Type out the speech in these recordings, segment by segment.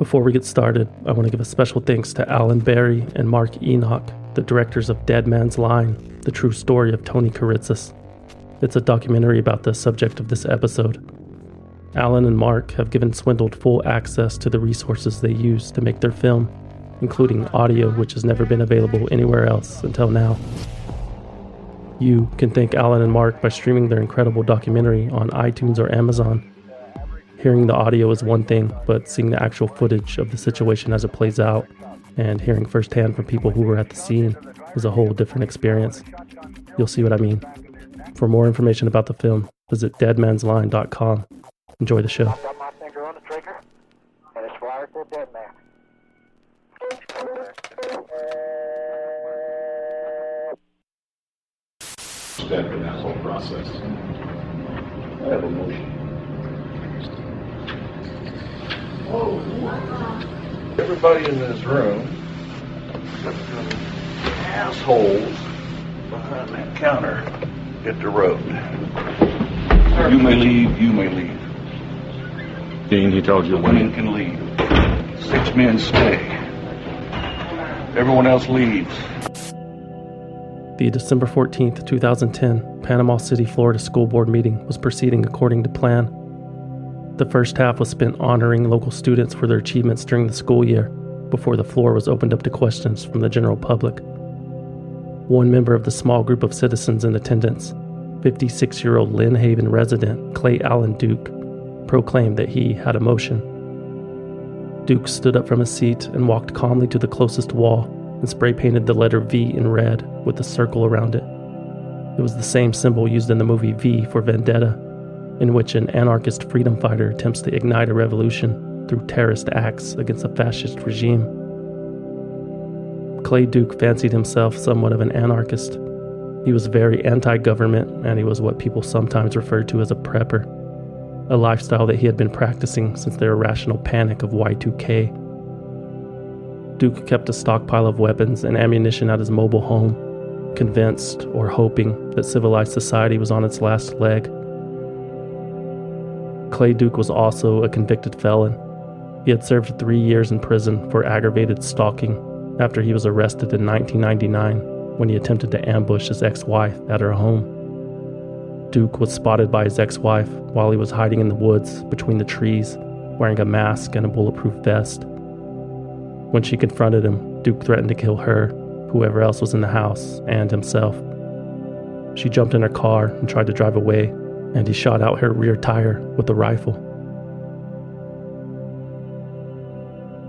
Before we get started, I want to give a special thanks to Alan Berry and Mark Enoch, the directors of Dead Man's Line, the true story of Tony Kiritsis. It's a documentary about the subject of this episode. Alan and Mark have given Swindled full access to the resources they use to make their film, including audio which has never been available anywhere else until now. You can thank Alan and Mark by streaming their incredible documentary on iTunes or Amazon. Hearing the audio is one thing, but seeing the actual footage of the situation as it plays out and hearing firsthand from people who were at the scene is a whole different experience. You'll see what I mean. For more information about the film, visit deadmansline.com. Enjoy the show. I've got my finger on the trigger, and it's fired to a dead man. Step in that whole process. I have a motion. Everybody in this room, assholes behind that counter, hit the road. You may leave, you may leave. Dean, he told you The women can leave. 6 men stay. Everyone else leaves. The December 14th, 2010 Panama City, Florida school board meeting was proceeding according to plan. The first half was spent honoring local students for their achievements during the school year, before the floor was opened up to questions from the general public. One member of the small group of citizens in attendance, 56-year-old Lynn Haven resident Clay Allen Duke, proclaimed that he had a motion. Duke stood up from his seat and walked calmly to the closest wall and spray-painted the letter V in red with a circle around it. It was the same symbol used in the movie V for Vendetta, in which an anarchist freedom fighter attempts to ignite a revolution through terrorist acts against a fascist regime. Clay Duke fancied himself somewhat of an anarchist. He was very anti-government, and he was what people sometimes referred to as a prepper, a lifestyle that he had been practicing since the irrational panic of Y2K. Duke kept a stockpile of weapons and ammunition at his mobile home, convinced or hoping that civilized society was on its last leg. Clay Duke was also a convicted felon. He had served 3 years in prison for aggravated stalking after he was arrested in 1999 when he attempted to ambush his ex-wife at her home. Duke was spotted by his ex-wife while he was hiding in the woods between the trees, wearing a mask and a bulletproof vest. When she confronted him, Duke threatened to kill her, whoever else was in the house, and himself. She jumped in her car and tried to drive away, and he shot out her rear tire with a rifle.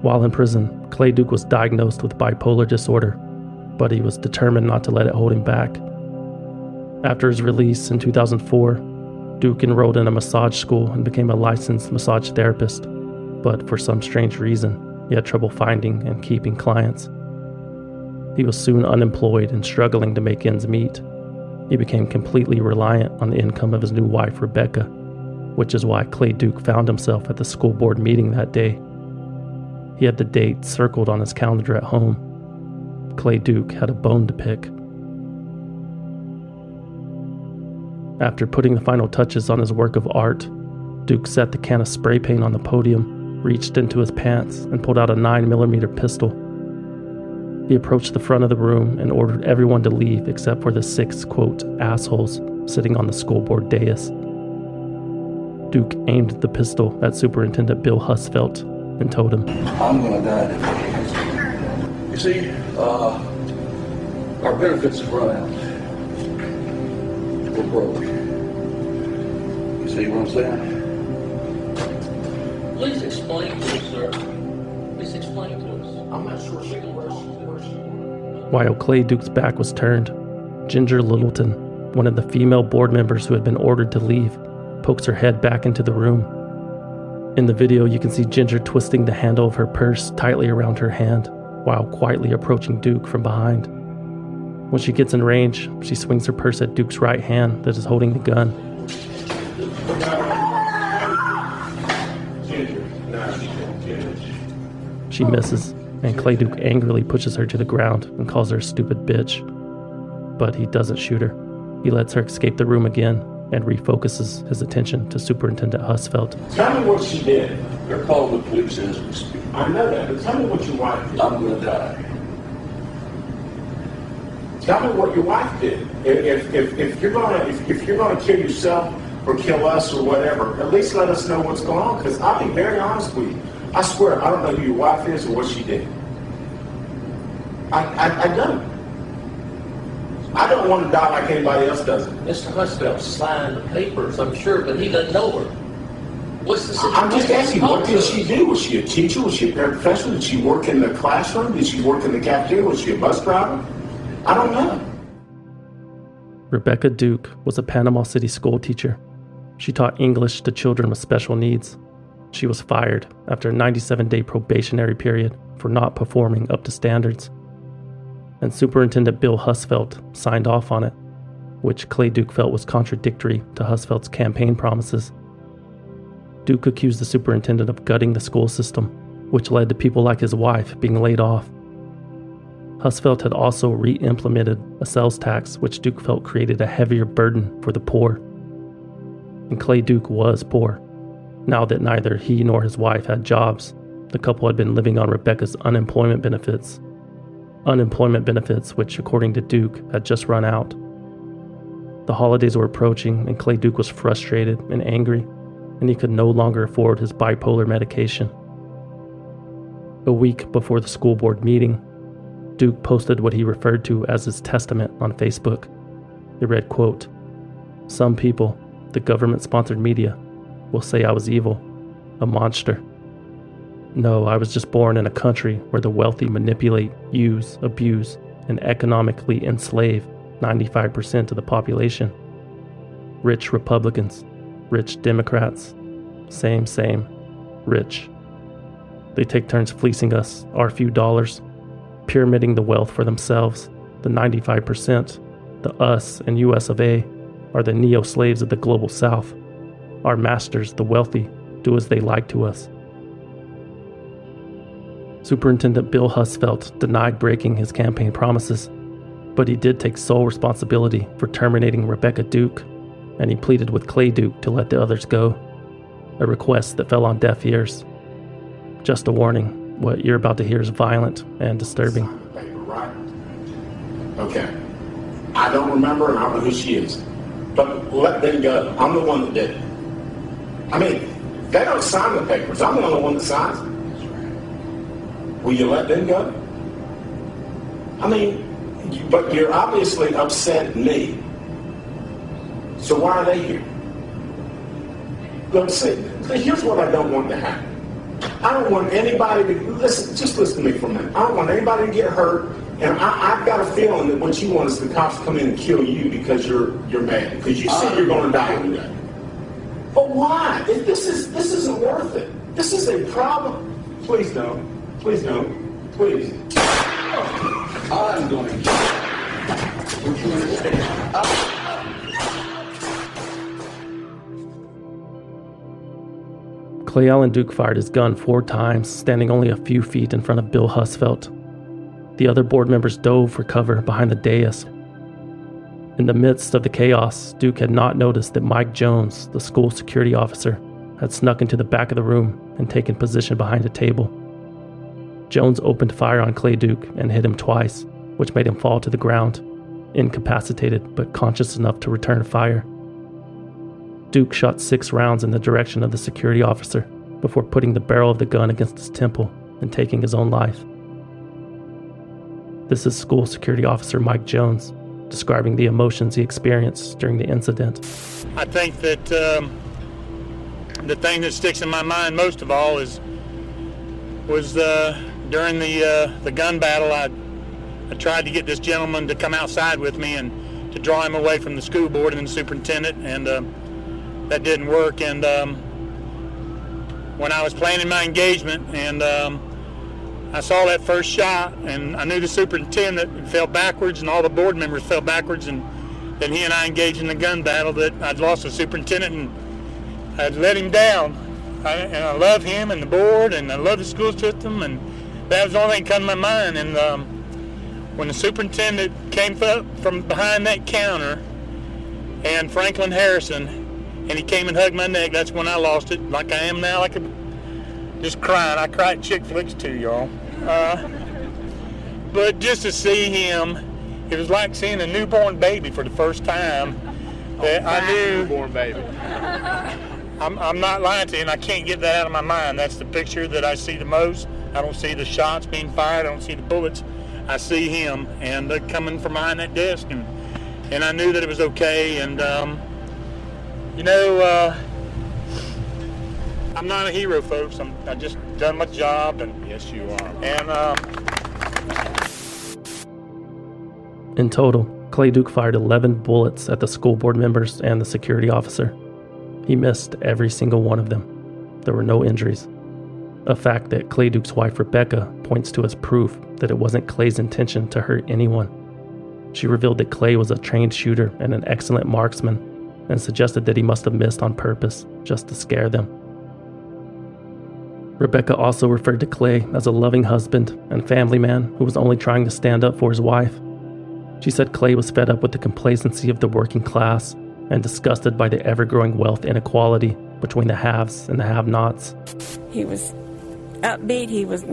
While in prison, Clay Duke was diagnosed with bipolar disorder, but he was determined not to let it hold him back. After his release in 2004, Duke enrolled in a massage school and became a licensed massage therapist, but for some strange reason, he had trouble finding and keeping clients. He was soon unemployed and struggling to make ends meet. He became completely reliant on the income of his new wife, Rebecca, which is why Clay Duke found himself at the school board meeting that day. He had the date circled on his calendar at home. Clay Duke had a bone to pick. After putting the final touches on his work of art, Duke set the can of spray paint on the podium, reached into his pants, and pulled out a 9mm pistol. He approached the front of the room and ordered everyone to leave except for the 6, quote, assholes sitting on the school board dais. Duke aimed the pistol at Superintendent Bill Husfeldt and told him, I'm gonna die today. You see, our benefits have run out. We're broke. You see what I'm saying? Please explain to us, sir. Please explain to us. I'm not sure she can work. While Clay Duke's back was turned, Ginger Littleton, one of the female board members who had been ordered to leave, pokes her head back into the room. In the video, you can see Ginger twisting the handle of her purse tightly around her hand while quietly approaching Duke from behind. When she gets in range, she swings her purse at Duke's right hand that is holding the gun. She misses, and Clay Duke angrily pushes her to the ground and calls her a stupid bitch. But he doesn't shoot her. He lets her escape the room again and refocuses his attention to Superintendent Husfeldt. Tell me what she did. They're calling the police as we speak. I know that, but tell me what your wife did. I'm gonna die. Tell me what your wife did. If you're gonna kill yourself or kill us or whatever, at least let us know what's going on. Because I'll be very honest with you. I swear I don't know who your wife is or what she did. I don't. I don't want to die like anybody else does. Mr. Husfeldt signed the papers, I'm sure, but he doesn't know her. What's the situation? I'm just asking, what did she do? Was she a teacher? Was she a paraprofessional? Did she work in the classroom? Did she work in the cafeteria? Was she a bus driver? I don't know. Rebecca Duke was a Panama City school teacher. She taught English to children with special needs. She was fired after a 97-day probationary period for not performing up to standards. And Superintendent Bill Husfeldt signed off on it, which Clay Duke felt was contradictory to Husfeldt's campaign promises. Duke accused the superintendent of gutting the school system, which led to people like his wife being laid off. Husfeldt had also re-implemented a sales tax, which Duke felt created a heavier burden for the poor. And Clay Duke was poor. Now that neither he nor his wife had jobs, the couple had been living on Rebecca's unemployment benefits. Unemployment benefits which, according to Duke, had just run out. The holidays were approaching and Clay Duke was frustrated and angry, and he could no longer afford his bipolar medication. A week before the school board meeting, Duke posted what he referred to as his testament on Facebook. It read, quote, "Some people, the government-sponsored media, will say I was evil, a monster. No, I was just born in a country where the wealthy manipulate, use, abuse, and economically enslave 95% of the population. Rich Republicans, rich Democrats, same, rich. They take turns fleecing us, our few dollars, pyramiding the wealth for themselves. The 95%, the us and US of A, are the neo-slaves of the global South. Our masters, the wealthy, do as they like to us." Superintendent Bill Husfeldt denied breaking his campaign promises, but he did take sole responsibility for terminating Rebecca Duke, and he pleaded with Clay Duke to let the others go, a request that fell on deaf ears. Just a warning, what you're about to hear is violent and disturbing. Sign the paper, right? Okay. I don't remember and I don't know who she is. But let them go. I'm the one that did it. I mean, they don't sign the papers. I'm the only one that signs them. Will you let them go? I mean, but you're obviously upset at me. So why are they here? Look, see, here's what I don't want to happen. I don't want anybody to, just listen to me for a minute. I don't want anybody to get hurt, and I've got a feeling that what you want is the cops to come in and kill you because you're mad, because you see you're going to die one day. But why? This isn't worth it. This is a problem. Please don't. Please don't. Please. I'm going to kill you. Would you understand? Clay Allen Duke fired his gun 4 times, standing only a few feet in front of Bill Husfeldt. The other board members dove for cover behind the dais. In the midst of the chaos, Duke had not noticed that Mike Jones, the school security officer, had snuck into the back of the room and taken position behind a table. Jones opened fire on Clay Duke and hit him twice, which made him fall to the ground, incapacitated but conscious enough to return fire. Duke shot 6 rounds in the direction of the security officer before putting the barrel of the gun against his temple and taking his own life. This is school security officer Mike Jones describing the emotions he experienced during the incident. I think that the thing that sticks in my mind most of all was during the gun battle. I tried to get this gentleman to come outside with me and to draw him away from the school board and the superintendent, and that didn't work. And when I was planning my engagement, and I saw that first shot, and I knew the superintendent fell backwards and all the board members fell backwards, and that he and I engaged in a gun battle, that I'd lost the superintendent and I'd let him down. And I love him and the board, and I love the school system, and that was the only thing that come to my mind. And when the superintendent came up from behind that counter and Franklin Harrison, and he came and hugged my neck. That's when I lost it, like I am now. I could just crying. I cried at chick flicks too, y'all. But just to see him, it was like seeing a newborn baby for the first time. That I knew. Newborn baby. I'm not lying to you, and I can't get that out of my mind. That's the picture that I see the most. I don't see the shots being fired. I don't see the bullets. I see him and coming from behind that desk, and I knew that it was okay. And I'm not a hero, folks. I just done my job, and yes, you are. And in total, Clay Duke fired 11 bullets at the school board members and the security officer. He missed every single one of them. There were no injuries. A fact that Clay Duke's wife Rebecca points to as proof that it wasn't Clay's intention to hurt anyone. She revealed that Clay was a trained shooter and an excellent marksman, and suggested that he must have missed on purpose just to scare them. Rebecca also referred to Clay as a loving husband and family man who was only trying to stand up for his wife. She said Clay was fed up with the complacency of the working class and disgusted by the ever-growing wealth inequality between the haves and the have-nots. He was upbeat. He was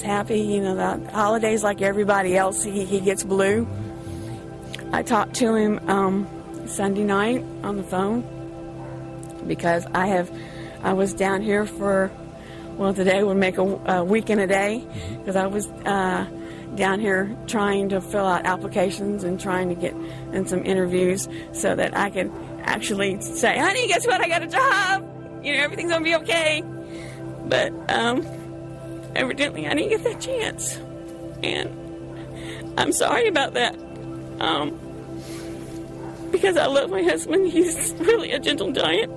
happy. The holidays like everybody else, he gets blue. I talked to him Sunday night on the phone because I was down here for, today would make a week and a day because I was down here trying to fill out applications and trying to get in some interviews so that I could actually say, honey, guess what? I got a job. Everything's going to be okay. But evidently I didn't get that chance. And I'm sorry about that. Because I love my husband. He's really a gentle giant.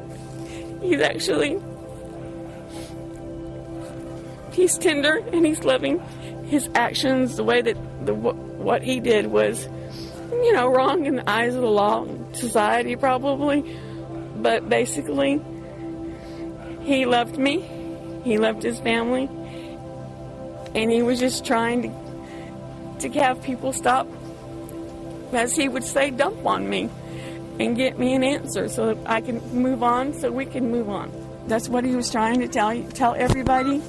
He's tender and he's loving. His actions, the way that what he did was, wrong in the eyes of the law and society probably. But basically, he loved me. He loved his family. And he was just trying to have people stop, as he would say, dump on me and get me an answer so that I can move on, so we can move on. That's what he was trying to tell everybody,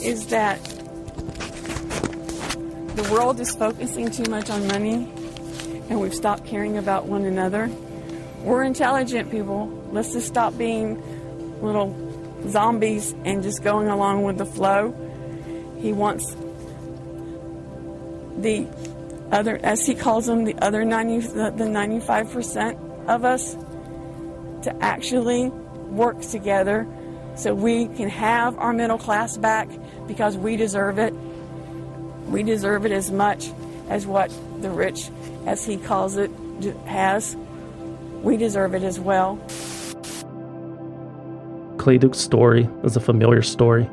is that the world is focusing too much on money and we've stopped caring about one another. We're intelligent people. Let's just stop being little zombies and just going along with the flow. He wants the other, as he calls them, the other 95% of us to actually work together so we can have our middle class back, because we deserve it. We deserve it as much as what the rich, as he calls it, has. We deserve it as well. Clay Duke's story is a familiar story,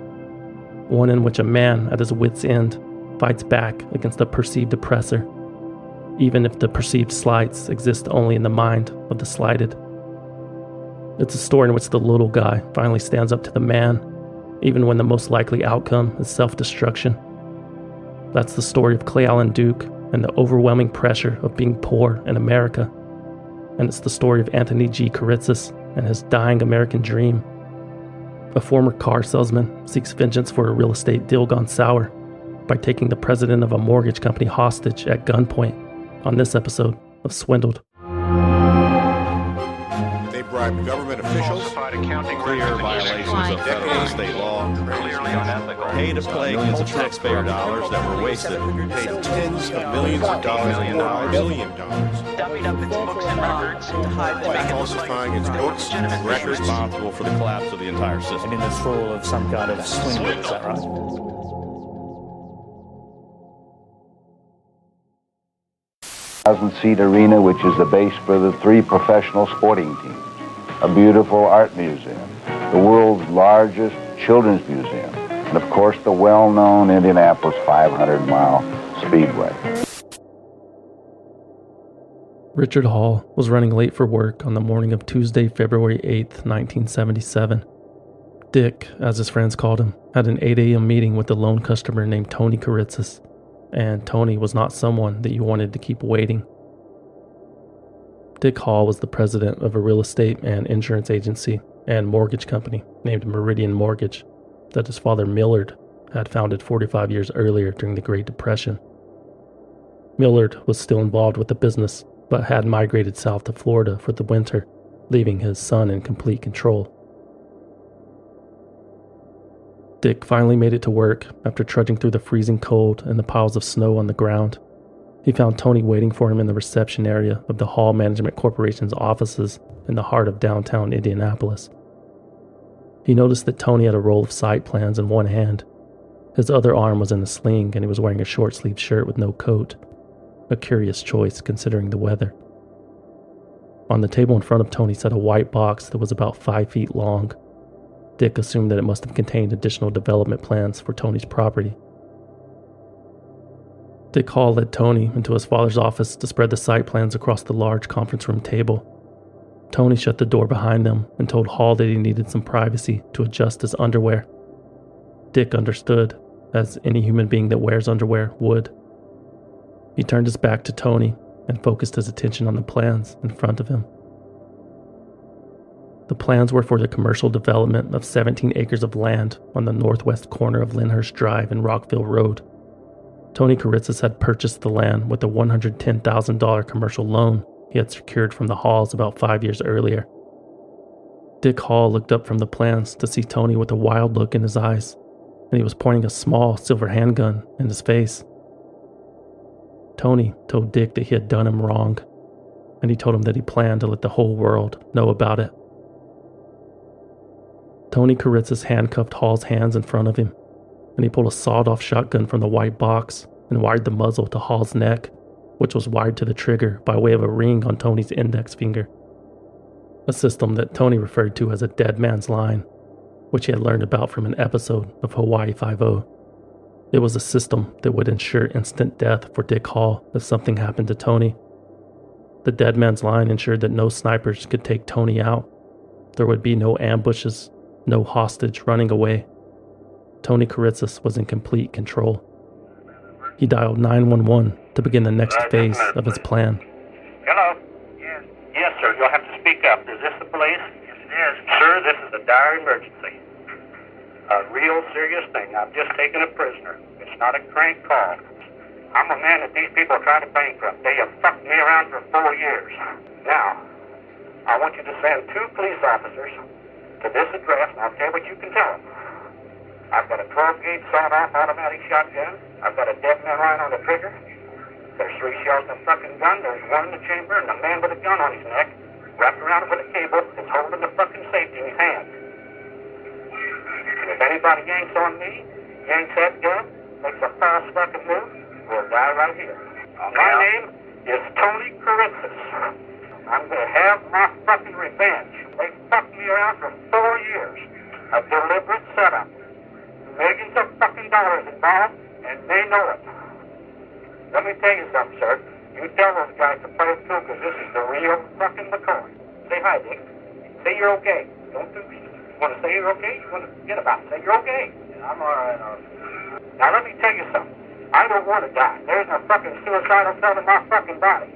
one in which a man at his wit's end fights back against a perceived oppressor, even if the perceived slights exist only in the mind of the slighted. It's a story in which the little guy finally stands up to the man, even when the most likely outcome is self-destruction. That's the story of Clay Allen Duke and the overwhelming pressure of being poor in America. And it's the story of Anthony G. Kiritsis and his dying American dream. A former car salesman seeks vengeance for a real estate deal gone sour by taking the president of a mortgage company hostage at gunpoint on this episode of Swindled. They bribed government officials, Clear violations of federal and state law, pay to play millions of taxpayer dollars that were wasted, paid tens of millions of dollars, $1 billion, dummied up its books and records to hide the by falsifying its books and records, responsible for the collapse of the entire system. In this role of some kind of swindler, is that right? 1,000-seat arena, which is the base for the 3 professional sporting teams, a beautiful art museum, the world's largest children's museum, and of course the well-known Indianapolis 500-mile speedway. Richard Hall was running late for work on the morning of Tuesday, February 8th, 1977. Dick, as his friends called him, had an 8 a.m. meeting with a lone customer named Tony Kiritsis, and Tony was not someone that you wanted to keep waiting. Dick Hall was the president of a real estate and insurance agency and mortgage company named Meridian Mortgage that his father Millard had founded 45 years earlier during the Great Depression. Millard was still involved with the business, but had migrated south to Florida for the winter, leaving his son in complete control. Dick finally made it to work after trudging through the freezing cold and the piles of snow on the ground. He found Tony waiting for him in the reception area of the Hall Management Corporation's offices in the heart of downtown Indianapolis. He noticed that Tony had a roll of site plans in one hand. His other arm was in a sling and he was wearing a short-sleeved shirt with no coat. A curious choice considering the weather. On the table in front of Tony sat a white box that was about 5 feet long. Dick assumed that it must have contained additional development plans for Tony's property. Dick Hall led Tony into his father's office to spread the site plans across the large conference room table. Tony shut the door behind them and told Hall that he needed some privacy to adjust his underwear. Dick understood, as any human being that wears underwear would. He turned his back to Tony and focused his attention on the plans in front of him. The plans were for the commercial development of 17 acres of land on the northwest corner of Lyndhurst Drive and Rockville Road. Tony Kiritsis had purchased the land with a $110,000 commercial loan he had secured from the Halls about 5 years earlier. Dick Hall looked up from the plans to see Tony with a wild look in his eyes, and he was pointing a small silver handgun in his face. Tony told Dick that he had done him wrong, and he told him that he planned to let the whole world know about it. Tony Kiritsis handcuffed Hall's hands in front of him, and he pulled a sawed-off shotgun from the white box and wired the muzzle to Hall's neck, which was wired to the trigger by way of a ring on Tony's index finger. A system that Tony referred to as a dead man's line, which he had learned about from an episode of Hawaii Five-0. It was a system that would ensure instant death for Dick Hall if something happened to Tony. The dead man's line ensured that no snipers could take Tony out. There would be no ambushes, no hostage running away. Tony Kiritsis was in complete control. He dialed 911 to begin the next phase of his plan. Hello? Yes. Yes, sir. You'll have to speak up. Is this the police? Yes, it is. Sir, this is a dire emergency. A real serious thing. I've just taken a prisoner. It's not a crank call. I'm a man that these people are trying to bankrupt. They have fucked me around for 4 years. Now, I want you to send 2 police officers to this address, and I'll tell you what you can tell them. I've got a 12-gauge sawed-off automatic shotgun. I've got a dead man line on the trigger. There's 3 shells in the fucking gun. There's 1 in the chamber, and a man with a gun on his neck, wrapped around with a cable, is holding the fucking safety in his hand. And if anybody yanks on me, yanks that gun, makes a false fucking move, we'll die right here. My name is Tony Kiritsis. I'm going to have my fucking revenge. They fucked me around for 4 years. A deliberate setup. Millions of fucking dollars involved, and they know it. Let me tell you something, sir. You tell those guys to play it too, because this is the real fucking McCoy. Say hi, Dick. Say you're okay. Don't do this. You want to say you're okay? You want to forget about it. Say you're okay. Yeah, I'm all right. Now, let me tell you something. I don't want to die. There's no fucking suicidal cell in my fucking body.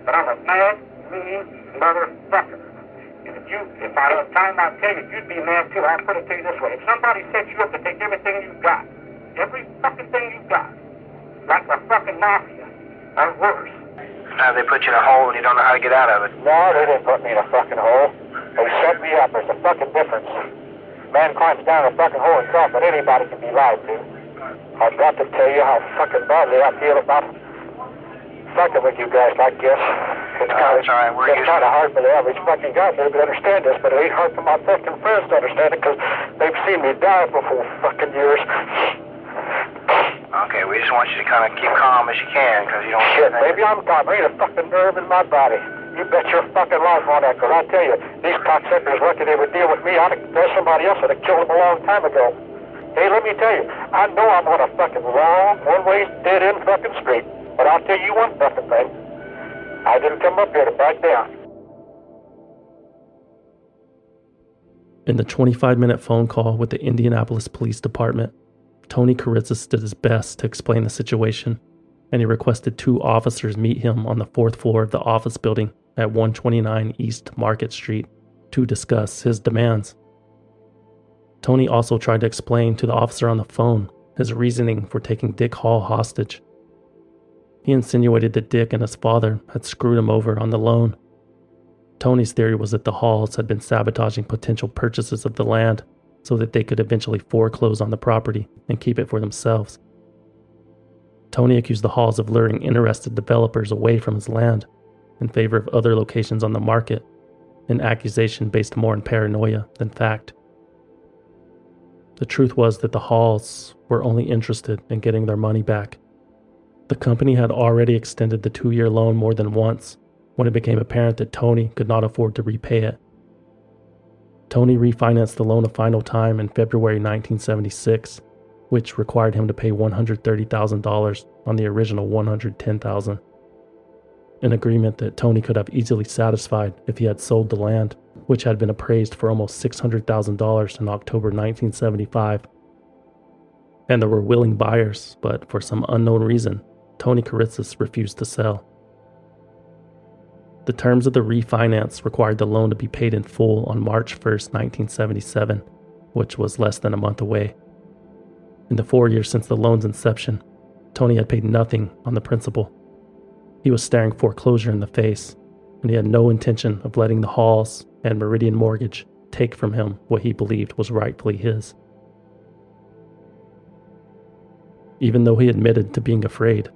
But I'm a mad, mean motherfucker. And if I had time, I'd tell you, you'd be mad too. I'll put it to you this way. If somebody sets you up to take everything you've got, every fucking thing you've got, like the fucking mafia, or worse. They put you in a hole and you don't know how to get out of it. No, they didn't put me in a fucking hole. They set me up. There's a fucking difference. Man climbs down a fucking hole himself, but anybody can be lied to. I've got to tell you how fucking badly I feel about fucking with you guys like this. It's kind of hard for the average fucking guy to understand this, but it ain't hard for my fucking friends to understand it because they've seen me die for 4 fucking years. Okay, we just want you to kind of keep calm as you can because you don't... Shit, maybe I'm calm. There ain't a fucking nerve in my body. You bet your fucking life on that, because I tell you, these cocksuckers lucky they would deal with me. There's somebody else that would have killed them a long time ago. Hey, let me tell you, I know I'm on a fucking long, one-way, dead-end fucking street, but I'll tell you one fucking thing. I didn't come up here to back down. In the 25-minute phone call with the Indianapolis Police Department, Tony Kiritsis did his best to explain the situation, and he requested 2 officers meet him on the 4th floor of the office building at 129 East Market Street to discuss his demands. Tony also tried to explain to the officer on the phone his reasoning for taking Dick Hall hostage. He insinuated that Dick and his father had screwed him over on the loan. Tony's theory was that the Halls had been sabotaging potential purchases of the land so that they could eventually foreclose on the property and keep it for themselves. Tony accused the Halls of luring interested developers away from his land in favor of other locations on the market, an accusation based more on paranoia than fact. The truth was that the Halls were only interested in getting their money back. The company had already extended the 2-year loan more than once when it became apparent that Tony could not afford to repay it. Tony refinanced the loan a final time in February 1976, which required him to pay $130,000 on the original $110,000. An agreement that Tony could have easily satisfied if he had sold the land, which had been appraised for almost $600,000 in October 1975. And there were willing buyers, but for some unknown reason, Tony Kiritsis refused to sell. The terms of the refinance required the loan to be paid in full on March 1st, 1977, which was less than a month away. In the 4 years since the loan's inception, Tony had paid nothing on the principal. He was staring foreclosure in the face, and he had no intention of letting the Halls and Meridian Mortgage take from him what he believed was rightfully his. Even though he admitted to being afraid,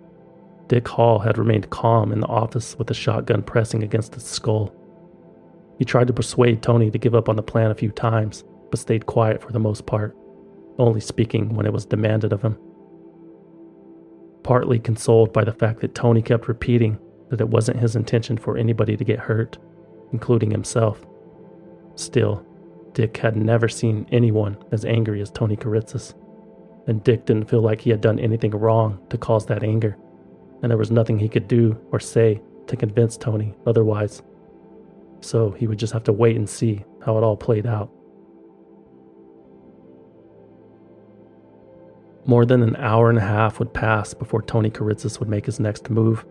Dick Hall had remained calm in the office with a shotgun pressing against his skull. He tried to persuade Tony to give up on the plan a few times, but stayed quiet for the most part, only speaking when it was demanded of him. Partly consoled by the fact that Tony kept repeating that it wasn't his intention for anybody to get hurt, including himself. Still, Dick had never seen anyone as angry as Tony Kiritsis, and Dick didn't feel like he had done anything wrong to cause that anger, and there was nothing he could do or say to convince Tony otherwise. So he would just have to wait and see how it all played out. More than an hour and a half would pass before Tony Kiritsis would make his next move.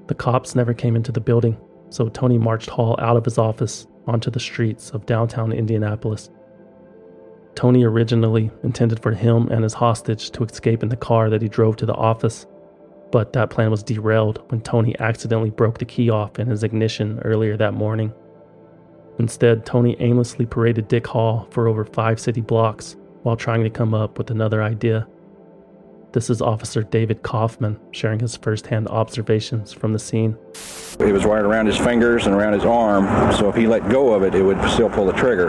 The cops never came into the building, so Tony marched Hall out of his office onto the streets of downtown Indianapolis. Tony originally intended for him and his hostage to escape in the car that he drove to the office, but that plan was derailed when Tony accidentally broke the key off in his ignition earlier that morning. Instead, Tony aimlessly paraded Dick Hall for over 5 city blocks while trying to come up with another idea. This is Officer David Kaufman sharing his first-hand observations from the scene. It was wired around his fingers and around his arm, so if he let go of it, it would still pull the trigger.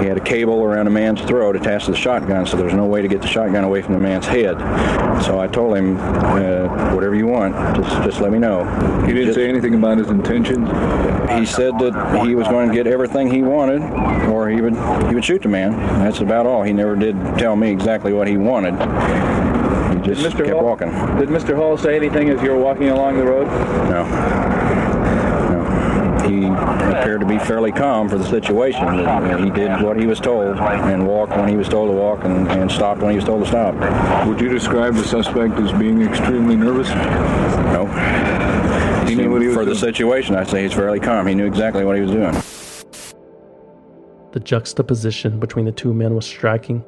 He had a cable around a man's throat attached to the shotgun, so there's no way to get the shotgun away from the man's head. So I told him, whatever you want, just let me know. He didn't say anything about his intentions? He said that he was going to get everything he wanted, or he would shoot the man. That's about all. He never did tell me exactly what he wanted. He just kept walking. Did Mr. Hall say anything as you were walking along the road? No. He appeared to be fairly calm for the situation. He did what he was told and walked when he was told to walk and stopped when he was told to stop. Would you describe the suspect as being extremely nervous? No. He knew what he was doing. For the situation, I'd say he's fairly calm. He knew exactly what he was doing. The juxtaposition between the two men was striking.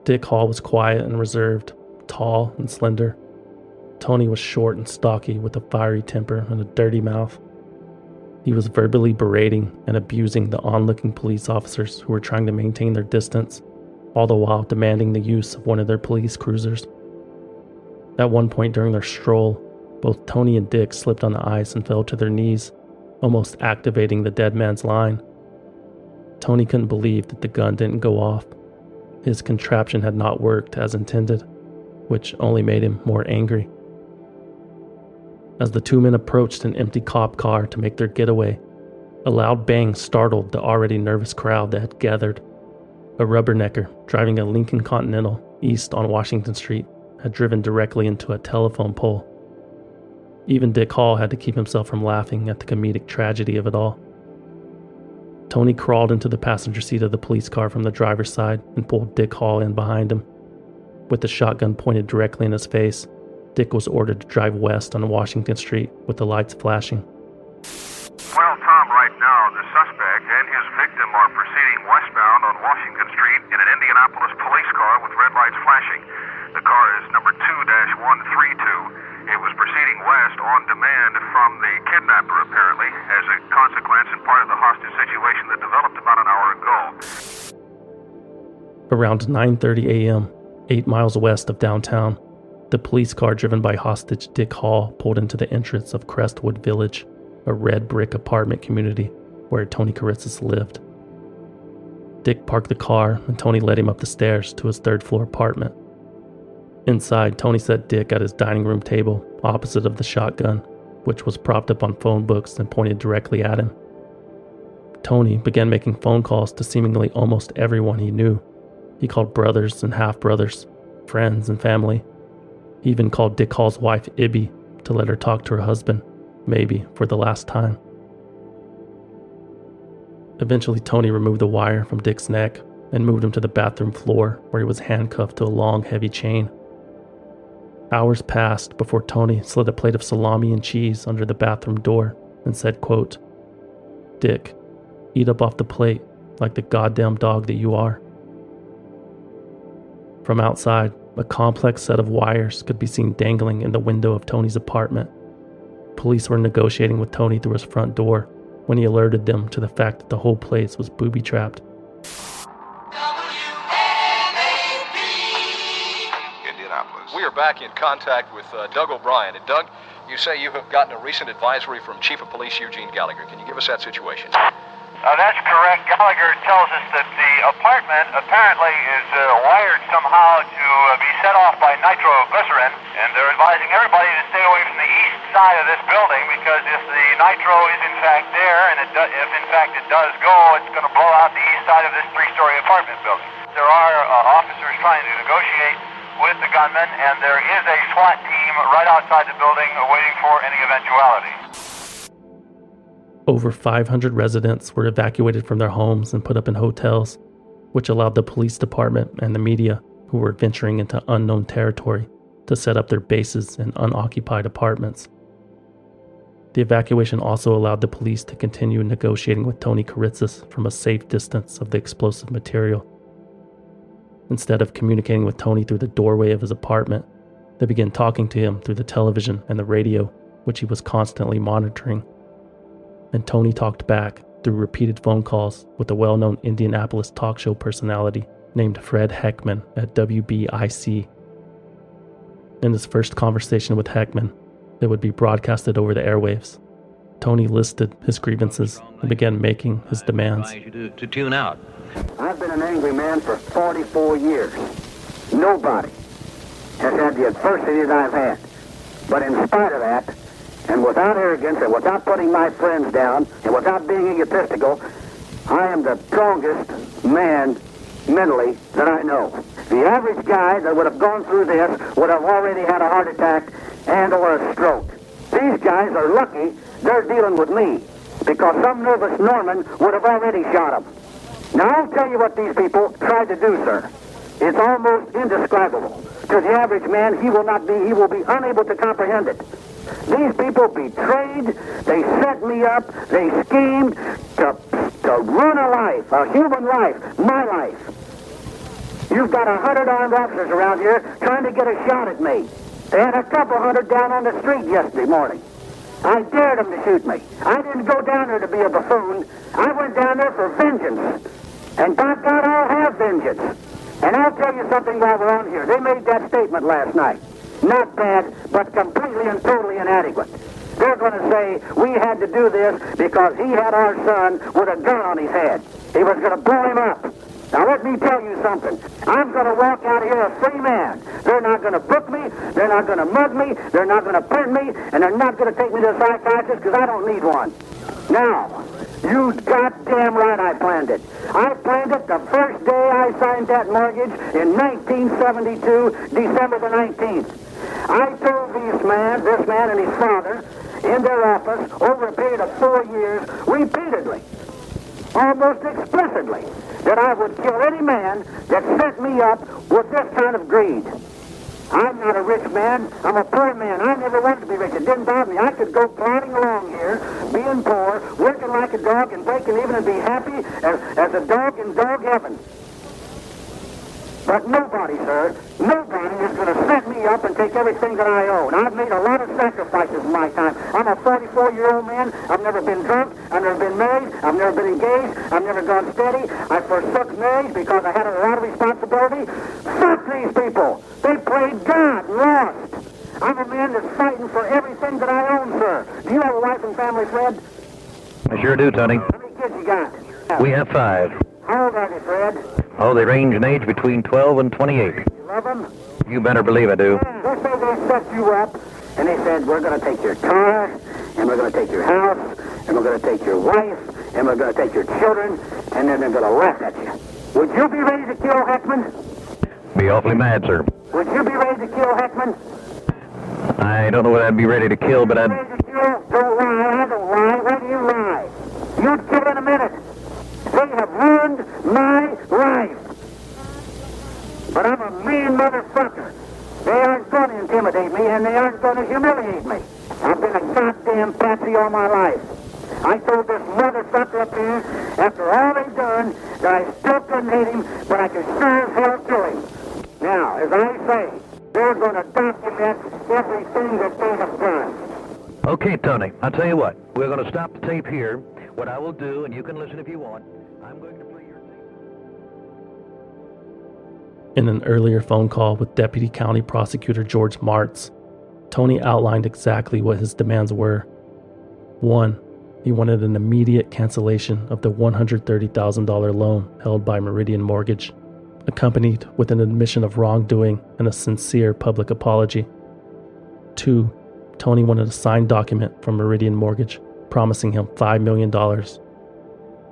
Dick Hall was quiet and reserved, tall and slender. Tony was short and stocky with a fiery temper and a dirty mouth. He was verbally berating and abusing the onlooking police officers who were trying to maintain their distance, all the while demanding the use of one of their police cruisers. At one point during their stroll, both Tony and Dick slipped on the ice and fell to their knees, almost activating the dead man's line. Tony couldn't believe that the gun didn't go off. His contraption had not worked as intended, which only made him more angry. As the two men approached an empty cop car to make their getaway, a loud bang startled the already nervous crowd that had gathered. A rubbernecker driving a Lincoln Continental east on Washington Street had driven directly into a telephone pole. Even Dick Hall had to keep himself from laughing at the comedic tragedy of it all. Tony crawled into the passenger seat of the police car from the driver's side and pulled Dick Hall in behind him. With the shotgun pointed directly in his face, Dick was ordered to drive west on Washington Street with the lights flashing. Where right now, the suspect and his victim are proceeding westbound on Washington Street in an Indianapolis police car with red lights flashing. The car is number 2-132. It was proceeding west on demand from the kidnapper, apparently, as a consequence and part of the hostage situation that developed about an hour ago. Around 9:30 a.m., 8 miles west of downtown, the police car driven by hostage Dick Hall pulled into the entrance of Crestwood Village, a red brick apartment community where Tony Kiritsis lived. Dick parked the car and Tony led him up the stairs to his third-floor apartment. Inside, Tony set Dick at his dining room table opposite of the shotgun, which was propped up on phone books and pointed directly at him. Tony began making phone calls to seemingly almost everyone he knew. He called brothers and half-brothers, friends and family. He even called Dick Hall's wife, Ibby, to let her talk to her husband, maybe for the last time. Eventually, Tony removed the wire from Dick's neck and moved him to the bathroom floor where he was handcuffed to a long, heavy chain. Hours passed before Tony slid a plate of salami and cheese under the bathroom door and said, quote, "Dick, eat up off the plate like the goddamn dog that you are." From outside, a complex set of wires could be seen dangling in the window of Tony's apartment. Police were negotiating with Tony through his front door when he alerted them to the fact that the whole place was booby-trapped. We are back in contact with Doug O'Brien. And Doug, you say you have gotten a recent advisory from Chief of Police Eugene Gallagher. Can you give us that situation? That's correct. Gallagher tells us that the apartment apparently is wired somehow to be set off by nitroglycerin, and they're advising everybody to stay away from the east side of this building because if the nitro is in fact there, and if in fact it does go, it's going to blow out the east side of this three-story apartment building. There are officers trying to negotiate with the gunman, and there is a SWAT team right outside the building waiting for any eventuality. Over 500 residents were evacuated from their homes and put up in hotels, which allowed the police department and the media, who were venturing into unknown territory, to set up their bases in unoccupied apartments. The evacuation also allowed the police to continue negotiating with Tony Kiritsis from a safe distance of the explosive material. Instead of communicating with Tony through the doorway of his apartment, they began talking to him through the television and the radio, which he was constantly monitoring. And Tony talked back through repeated phone calls with a well-known Indianapolis talk show personality named Fred Heckman at WBIC. In his first conversation with Heckman, that would be broadcasted over the airwaves, Tony listed his grievances and began making his demands. To tune out. I've been an angry man for 44 years. Nobody has had the adversity that I've had. But in spite of that, and without arrogance, and without putting my friends down, and without being egotistical, I am the strongest man mentally that I know. The average guy that would have gone through this would have already had a heart attack and or a stroke. These guys are lucky they're dealing with me, because some nervous Norman would have already shot them. Now, I'll tell you what these people tried to do, sir. It's almost indescribable. To the average man, he will be unable to comprehend it. These people betrayed, they set me up, they schemed to ruin a life, a human life, my life. You've got 100 armed officers around here trying to get a shot at me. They had a couple hundred down on the street yesterday morning. I dared them to shoot me. I didn't go down there to be a buffoon. I went down there for vengeance. And by God, I'll have vengeance. And I'll tell you something while we're on here. They made that statement last night. Not bad, but completely and totally inadequate. They're going to say we had to do this because he had our son with a gun on his head. He was going to blow him up. Now let me tell you something. I'm going to walk out here a free man. They're not going to book me. They're not going to mug me. They're not going to print me. And they're not going to take me to a psychiatrist because I don't need one. Now, you goddamn right I planned it. I planned it the first day I signed that mortgage in 1972, December the 19th. I told this man and his father, in their office over a period of 4 years, repeatedly, almost explicitly, that I would kill any man that set me up with this kind of greed. I'm not a rich man. I'm a poor man. I never wanted to be rich. It didn't bother me. I could go plodding along here, being poor, working like a dog, and breaking even and be happy as a dog in dog heaven. But nobody, sir, nobody is going to set me up and take everything that I own. I've made a lot of sacrifices in my time. I'm a 44-year-old man. I've never been drunk. I've never been married. I've never been engaged. I've never gone steady. I forsook marriage because I had a lot of responsibility. Fuck these people. They played God and lost. I'm a man that's fighting for everything that I own, sir. Do you have a wife and family, Fred? I sure do, Tony. How many kids you got? We have 5. How old are they, Fred? Oh, they range in age between 12 and 28. You love them? You better believe I do. Let's say they set you up, and they said, we're going to take your car, and we're going to take your house, and we're going to take your wife, and we're going to take your children, and then they're going to laugh at you. Would you be ready to kill Heckman? Be awfully mad, sir. Would you be ready to kill Heckman? I don't know what I'd be ready to kill, but I'd... Ready to kill? Don't lie, I don't lie. Why do you lie? You'd kill in a minute. They have ruined my life. But I'm a mean motherfucker. They aren't going to intimidate me, and they aren't going to humiliate me. I've been a goddamn patsy all my life. I told this motherfucker up here, after all they've done, that I still couldn't hate him, but I could sure as hell kill him. Now, as I say, they're going to document everything that they have done. Okay, Tony, I'll tell you what. We're going to stop the tape here. What I will do, and you can listen if you want, I'm going to play your tape. In an earlier phone call with Deputy County Prosecutor George Martz, Tony outlined exactly what his demands were. 1. He wanted an immediate cancellation of the $130,000 loan held by Meridian Mortgage, accompanied with an admission of wrongdoing and a sincere public apology. 2. Tony wanted a signed document from Meridian Mortgage promising him $5 million.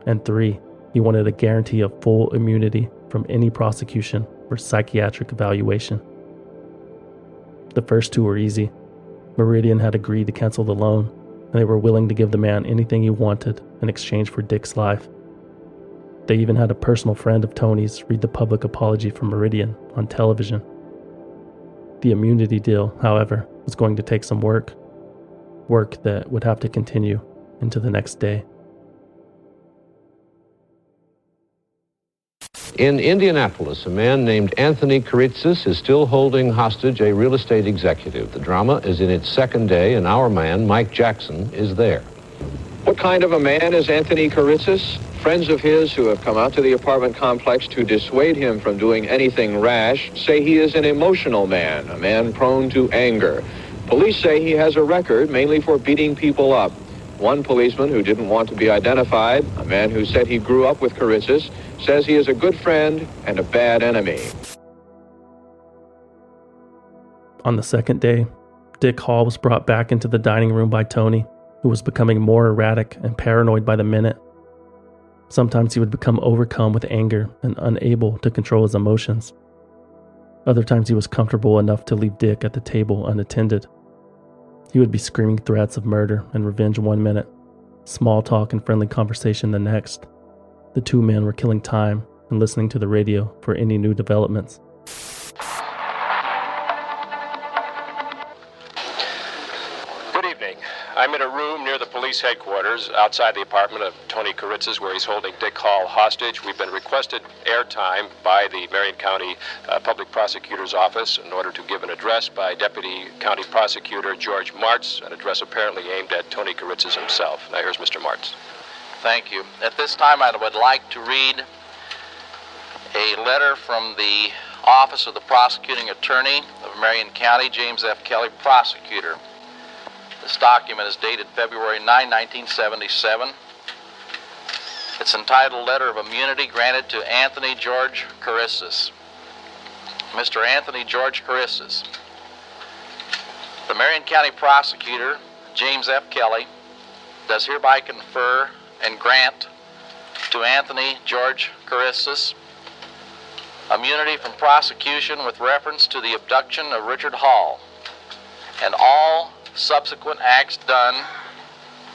And 3. He wanted a guarantee of full immunity from any prosecution or psychiatric evaluation. The first 2 were easy. Meridian had agreed to cancel the loan, and they were willing to give the man anything he wanted in exchange for Dick's life. They even had a personal friend of Tony's read the public apology from Meridian on television. The immunity deal, however, was going to take some work that would have to continue into the next day. In Indianapolis, a man named Anthony Kiritsis is still holding hostage a real estate executive. The drama is in its second day, and our man, Mike Jackson, is there. What kind of a man is Anthony Kiritsis? Friends of his who have come out to the apartment complex to dissuade him from doing anything rash say he is an emotional man, a man prone to anger. Police say he has a record mainly for beating people up. One policeman who didn't want to be identified, a man who said he grew up with Kiritsis, says he is a good friend and a bad enemy. On the second day, Dick Hall was brought back into the dining room by Tony, who was becoming more erratic and paranoid by the minute. Sometimes he would become overcome with anger and unable to control his emotions. Other times he was comfortable enough to leave Dick at the table unattended. He would be screaming threats of murder and revenge one minute, small talk and friendly conversation the next. The 2 men were killing time and listening to the radio for any new developments. Good evening. I'm in a room near the police headquarters outside the apartment of Tony Kiritsis, where he's holding Dick Hall hostage. We've been requested airtime by the Marion County Public Prosecutor's Office in order to give an address by Deputy County Prosecutor George Martz, an address apparently aimed at Tony Kiritsis himself. Now here's Mr. Martz. Thank you. At this time, I would like to read a letter from the Office of the Prosecuting Attorney of Marion County, James F. Kelly, Prosecutor. This document is dated February 9, 1977. It's entitled Letter of Immunity Granted to Anthony George Kiritsis. Mr. Anthony George Kiritsis. The Marion County Prosecutor, James F. Kelly, does hereby confer and grant to Anthony George Kiritsis immunity from prosecution with reference to the abduction of Richard Hall and all subsequent acts done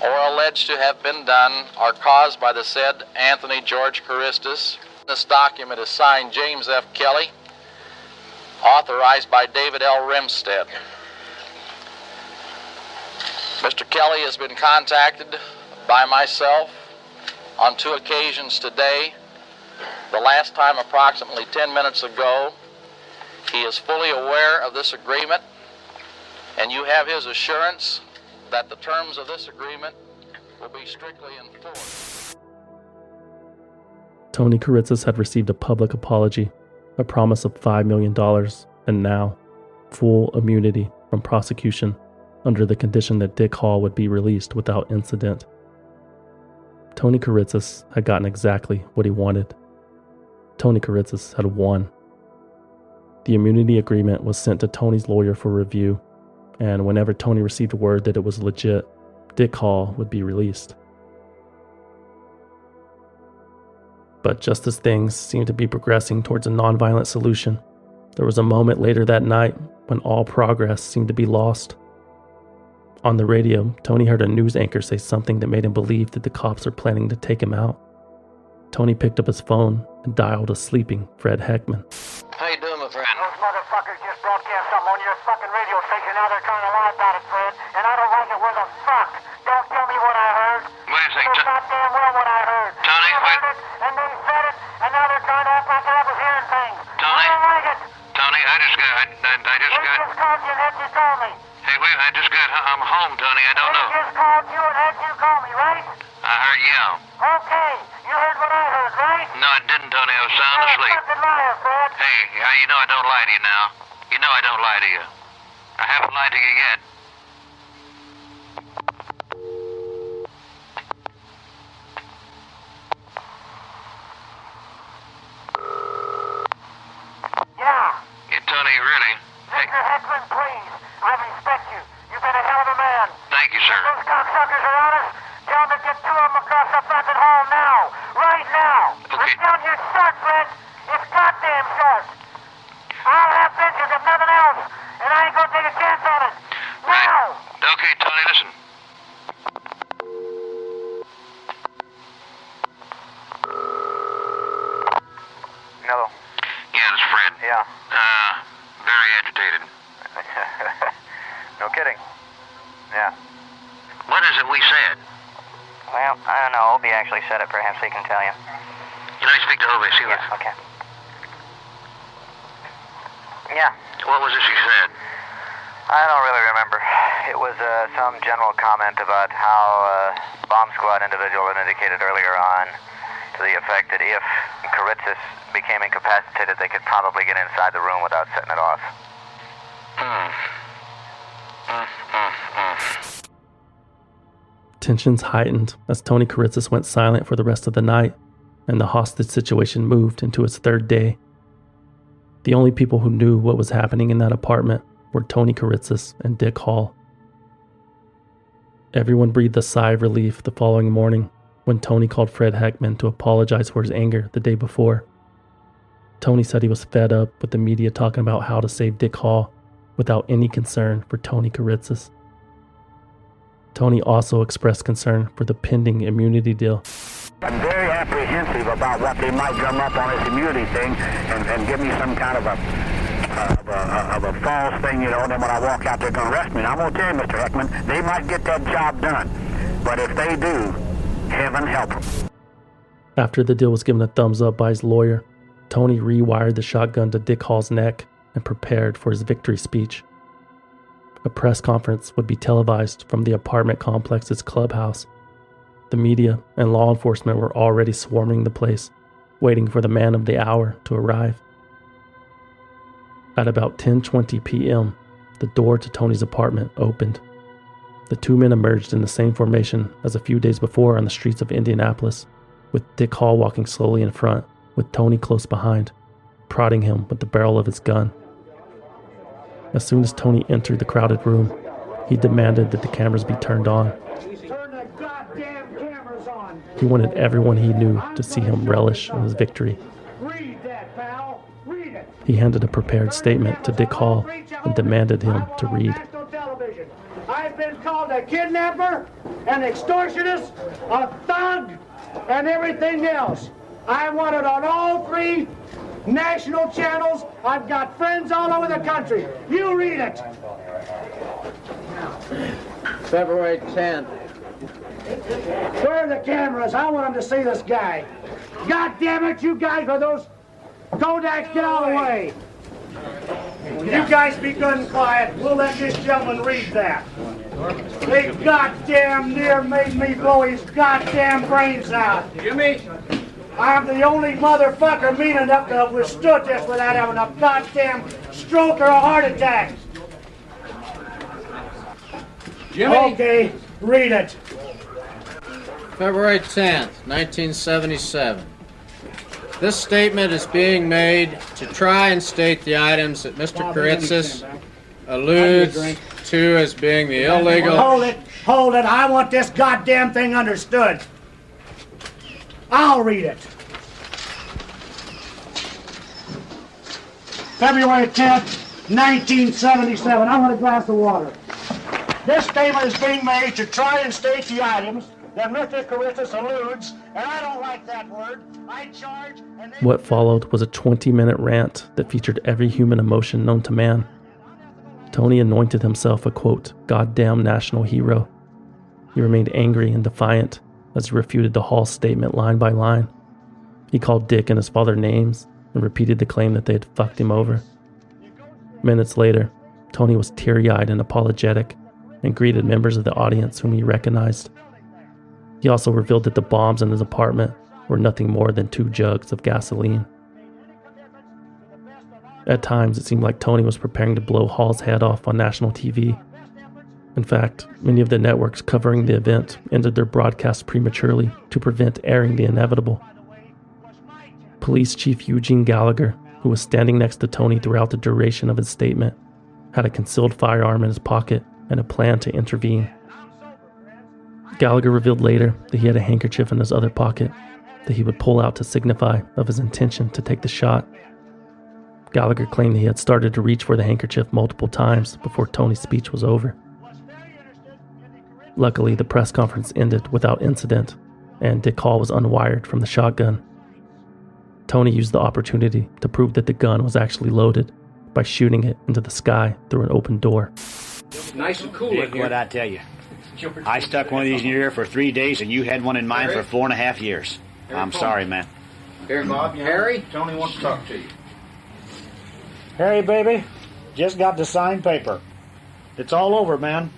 or alleged to have been done are caused by the said Anthony George Kiritsis. This document is signed James F. Kelly. authorized by David L. Rimstead. Mr. Kelly has been contacted by myself on 2 occasions today. The last time approximately 10 minutes ago. He is fully aware of this agreement, and you have his assurance that the terms of this agreement will be strictly enforced. Tony Kiritsis had received a public apology, a promise of $5 million, and now full immunity from prosecution under the condition that Dick Hall would be released without incident. Tony Kiritsis had gotten exactly what he wanted. Tony Kiritsis had won. The immunity agreement was sent to Tony's lawyer for review, and whenever Tony received word that it was legit, Dick Hall would be released. But just as things seemed to be progressing towards a nonviolent solution, there was a moment later that night when all progress seemed to be lost. On the radio, Tony heard a news anchor say something that made him believe that the cops are planning to take him out. Tony picked up his phone and dialed a sleeping Fred Heckman. How you doing, my friend? Those motherfuckers just broadcast something on your fucking radio station. Now they're trying to lie about it, Fred. And I don't like it. Where the fuck? Don't tell me what I heard. Wait a second. You know goddamn well what I heard. Tony, I heard it, and they said it, and now they're trying to act like I was hearing things. Tony? I don't like it. Tony, I just got... They just called you and had you call me. Hey, wait, I'm home, Tony. I don't know. They just called you and had you call me, right? I heard yell. Okay. You heard what I heard, right? No, I didn't, Tony. I was sound You're asleep. a fucking liar, Fred. Hey, you know I don't lie to you now. You know I don't lie to you. I haven't lied to you yet. Yeah. Yeah, Tony, really? Hey. Mr. Heckman, please. I respect you. You've been a hell of a man. Thank you, sir. Those cocksuckers are on us. Tell them to get 2 of them across the fucking hall now. Right now. Okay. It's down here short, Fred. It's goddamn short. I'll have vengeance if nothing else, and I ain't gonna take a chance on it. Now! Okay, Tony, listen. Hello. Yeah, it's Fred. Yeah. Very agitated. No kidding. Yeah. What is it we said? Well, I don't know. Obie actually said it. Perhaps he can tell you. You know, speak to Obie, see what... Okay. Yeah. What was it she said? I don't really remember. It was some general comment about how bomb squad individual had indicated earlier on to the effect that if Kiritsis became incapacitated, they could probably get inside the room without setting it off. Tensions heightened as Tony Kiritsis went silent for the rest of the night, and the hostage situation moved into its 3rd day. The only people who knew what was happening in that apartment were Tony Kiritsis and Dick Hall. Everyone breathed a sigh of relief the following morning when Tony called Fred Heckman to apologize for his anger the day before. Tony said he was fed up with the media talking about how to save Dick Hall without any concern for Tony Kiritsis. Tony also expressed concern for the pending immunity deal. I'm very apprehensive about what they might drum up on this immunity thing and give me some kind of a false thing, you know, and then when I walk out, they're going to arrest me. And I'm going to tell you, Mr. Heckman, they might get that job done. But if they do, heaven help them. After the deal was given a thumbs up by his lawyer, Tony rewired the shotgun to Dick Hall's neck and prepared for his victory speech. A press conference would be televised from the apartment complex's clubhouse. The media and law enforcement were already swarming the place, waiting for the man of the hour to arrive. At about 10:20 p.m., the door to Tony's apartment opened. The 2 men emerged in the same formation as a few days before on the streets of Indianapolis, with Dick Hall walking slowly in front, with Tony close behind, prodding him with the barrel of his gun. As soon as Tony entered the crowded room, he demanded that the cameras be turned on. Turn the goddamn cameras on. He wanted everyone he knew to see him relish in his victory. Read that, pal. Read it. He handed a prepared statement to Dick Hall and demanded him to read. Television. I've been called a kidnapper, an extortionist, a thug, and everything else. I want it on all 3 national channels. I've got friends all over the country. You read it. February 10th. Where are the cameras? I want them to see this guy. God damn it, you guys with those Kodaks, get out of the way. You guys be good and quiet. We'll let this gentleman read that. They goddamn near made me blow his goddamn brains out. Jimmy? I'm the only motherfucker mean enough to have withstood this without having a goddamn stroke or a heart attack. Jimmy? Okay, read it. February 10th, 1977. This statement is being made to try and state the items that Mr. Kiritsis alludes to as being the illegal... Hold it, I want this goddamn thing understood. I'll read it. February 10th, 1977. I want a glass of water. This statement is being made to try and state the items that Mr. Kiritsis alludes, and I don't like that word. I charge... What followed was a 20-minute rant that featured every human emotion known to man. Tony anointed himself a, quote, goddamn national hero. He remained angry and defiant as he refuted the Hall statement line by line. He called Dick and his father names and repeated the claim that they had fucked him over. Minutes later, Tony was teary-eyed and apologetic and greeted members of the audience whom he recognized. He also revealed that the bombs in his apartment were nothing more than 2 jugs of gasoline. At times, it seemed like Tony was preparing to blow Hall's head off on national TV. In fact, many of the networks covering the event ended their broadcasts prematurely to prevent airing the inevitable. Police Chief Eugene Gallagher, who was standing next to Tony throughout the duration of his statement, had a concealed firearm in his pocket and a plan to intervene. Gallagher revealed later that he had a handkerchief in his other pocket that he would pull out to signify of his intention to take the shot. Gallagher claimed that he had started to reach for the handkerchief multiple times before Tony's speech was over. Luckily, the press conference ended without incident, and Dick Hall was unwired from the shotgun. Tony used the opportunity to prove that the gun was actually loaded by shooting it into the sky through an open door. Nice and cool in here. What'd I tell you? I stuck one of these in your ear for 3 days, and you had one in mine for 4.5 years. I'm sorry, man. Harry? Tony wants to talk to you. Harry, baby, just got the signed paper. It's all over, man.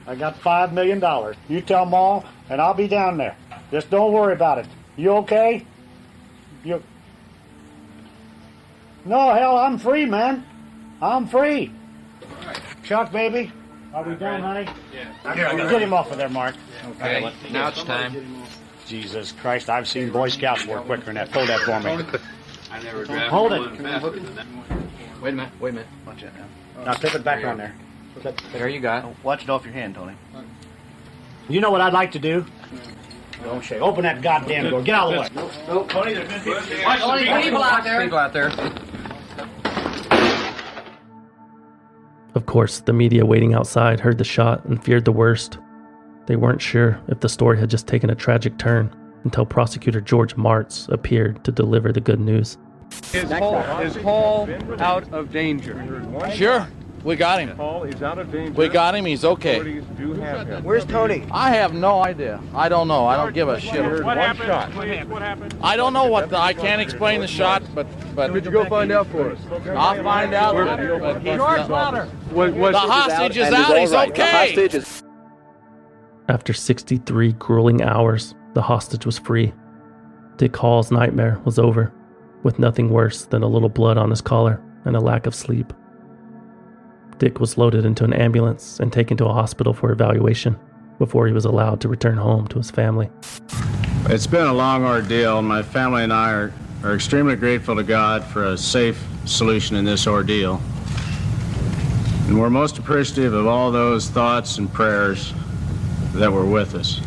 I got $5 million. You tell Ma, and I'll be down there. Just don't worry about it. You okay? You... No, hell, I'm free, man. I'm free. Chuck, baby, are we done, honey? Yeah. Get him off of there, Mark. Okay, now it's time. Jesus Christ, I've seen Boy Scouts work quicker than that. Hold that for me. I never drafted Hold it. one faster than that. Wait a minute. Watch it now. Now tip it back on there. There you go. Watch it off your hand, Tony. You know what I'd like to do? Don't shake. Open that goddamn door. Get out of the way. No, Tony, there's been people People out there. Of course, the media waiting outside heard the shot and feared the worst. They weren't sure if the story had just taken a tragic turn until prosecutor George Martz appeared to deliver the good news. Is Paul out of danger? Sure. We got him. Paul is out of danger. We got him. He's okay. Do have him. Where's Tony? I have no idea. I don't know. I don't give a shit. What happened? What happened? I don't know what I can't explain the shot, but Would you go find out for us? I'll find out. But George Louder. The hostage is out. He's okay. After 63 grueling hours, the hostage was free. Dick Hall's nightmare was over, with nothing worse than a little blood on his collar and a lack of sleep. Dick was loaded into an ambulance and taken to a hospital for evaluation before he was allowed to return home to his family. It's been a long ordeal, and my family and I are extremely grateful to God for a safe solution in this ordeal. And we're most appreciative of all those thoughts and prayers that were with us.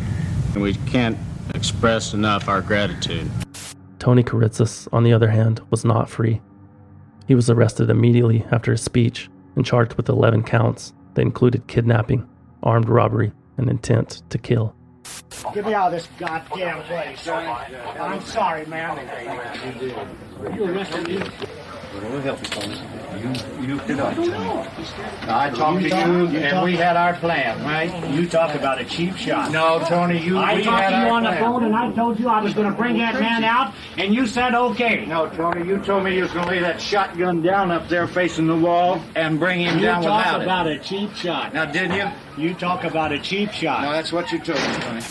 And we can't express enough our gratitude. Tony Kiritsis, on the other hand, was not free. He was arrested immediately after his speech and charged with 11 counts that included kidnapping, armed robbery, and intent to kill. Get me out of this goddamn place. I'm sorry, man. You arrested me. We'll help you, Tony. You did not. I talked to you, and we had our plan, right? You talked about a cheap shot. No, Tony, I talked to you on the phone, and I told you I was going to bring that man out, and you said okay. No, Tony, you told me you was going to lay that shotgun down up there facing the wall and bring him down without it. You talked about a cheap shot. Now, didn't you? You talk about a cheap shot. No, that's what you told me, Tony.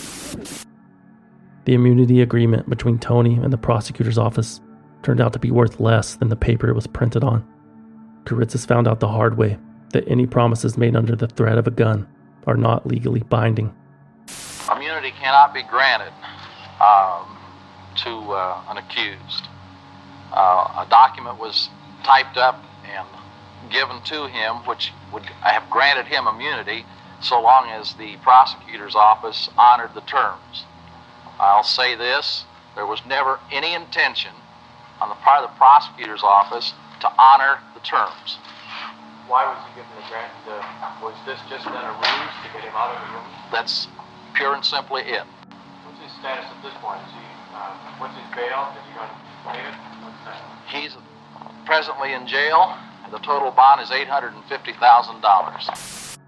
The immunity agreement between Tony and the prosecutor's office turned out to be worth less than the paper it was printed on. Kiritsis found out the hard way that any promises made under the threat of a gun are not legally binding. Immunity cannot be granted to an accused. A document was typed up and given to him which would have granted him immunity so long as the prosecutor's office honored the terms. I'll say this, there was never any intention on the part of the prosecutor's office to honor the terms. Why was he given the grant? Was this just done a ruse to get him out of the room? That's pure and simply it. What's his status at this point? Is he, what's his bail? Is he going to pay it? What's that? He's presently in jail, and the total bond is $850,000.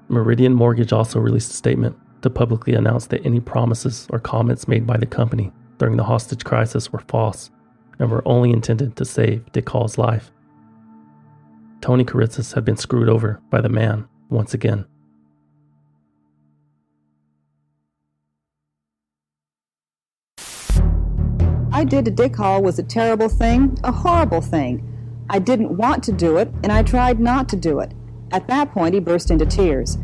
Meridian Mortgage also released a statement to publicly announce that any promises or comments made by the company during the hostage crisis were false and were only intended to save Dick Hall's life. Tony Kiritsis had been screwed over by the man once again. I did to Dick Hall was a terrible thing, a horrible thing. I didn't want to do it, and I tried not to do it. At that point, he burst into tears.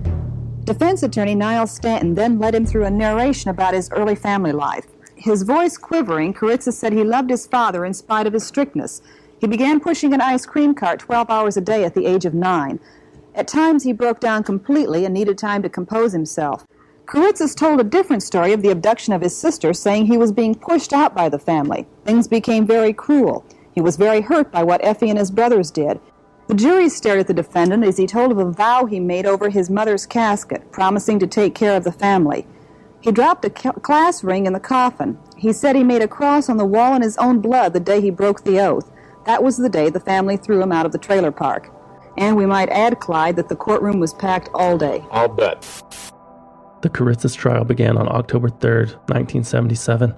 Defense attorney Niles Stanton then led him through a narration about his early family life. His voice quivering, Kiritsis said he loved his father in spite of his strictness. He began pushing an ice cream cart 12 hours a day at the age of 9. At times, he broke down completely and needed time to compose himself. Kiritsis told a different story of the abduction of his sister, saying he was being pushed out by the family. Things became very cruel. He was very hurt by what Effie and his brothers did. The jury stared at the defendant as he told of a vow he made over his mother's casket, promising to take care of the family. He dropped a class ring in the coffin. He said he made a cross on the wall in his own blood the day he broke the oath. That was the day the family threw him out of the trailer park. And we might add, Clyde, that the courtroom was packed all day. I'll bet. The Kiritsis trial began on October 3rd, 1977.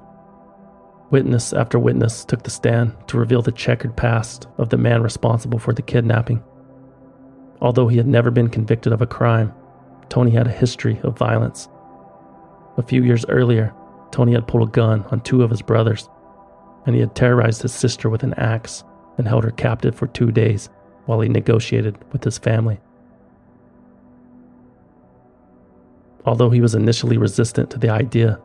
Witness after witness took the stand to reveal the checkered past of the man responsible for the kidnapping. Although he had never been convicted of a crime, Tony had a history of violence. A few years earlier, Tony had pulled a gun on 2 of his brothers, and he had terrorized his sister with an axe and held her captive for 2 days while he negotiated with his family. Although he was initially resistant to the idea,